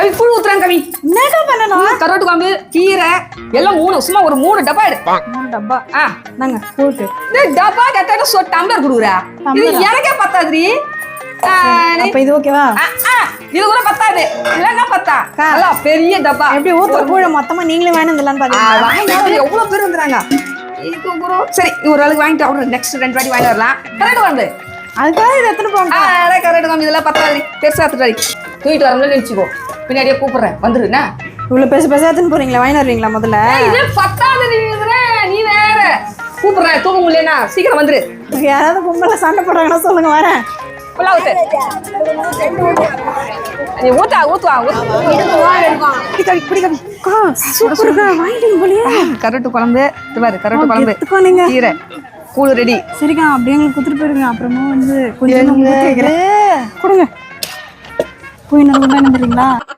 கவி புழு ஊத்துறாங்க கவி. என்னக்கா பண்ணணும்? கருவாட்டு குழம்பு கீரை எல்லாம் சும்மா ஒரு 3 டப்பா எடு. 3 டப்பா. நாங்க போட்டு. டப்பா கேட்டா டம்ளர் குடுக்குறா. இது எனக்கே பத்தாதுரி. அப்ப இது ஓகேவா? இது கூட பத்தாது. இல்லன்னா பத்தா. நல்லா பெரிய டப்பா. எப்படி ஊத்துற கூட மொத்தமா நீங்களே வாங்கி வந்துடலாம்னு பாத்தீங்களா? வாங்கி எவ்வளவு பேர் வந்துறாங்க. இது குரு சரி ஒரு ஆளுக்கு வாங்கிட்டு அப்புறம் நெக்ஸ்ட் 2 வாட்டி வாங்கி வரலாம். கரெக்ட் வந்து. அதுக்காக இது எத்தனை போங்க? கரெக்ட் காமி இதெல்லாம் பத்தாது. பெருசா எடுத்துட்டு தூக்கிட்டு வரணும்னு நினைச்சுக்கோ. பின்னாடியே கூப்பிடுறேன் வந்துருண்ணா. இவ்வளவு பெருசா எடுத்துன்னு போறீங்களா? வாங்கி வருவீங்களா முதல்ல? இது பத்தாது நீ வேற கூப்பிடுறேன் தூக்க முடியலனா சீக்கிரம் வந்துரு. யாராவது கும்பல சண்டை போடுறாங்கன்னா சொல்லுங்க வரேன். நீ ஊத்தா கரெக்ட் குழம்பு கரெக்ட் குழம்பு கீரை கூழு ரெடி. சரிக்கா அப்படியே எங்களுக்கு கொடுத்துட்டு போயிருங்க. அப்புறமா வந்து கொஞ்சம் கொடுங்க போய் என்ன கொண்டாந்துறீங்களா?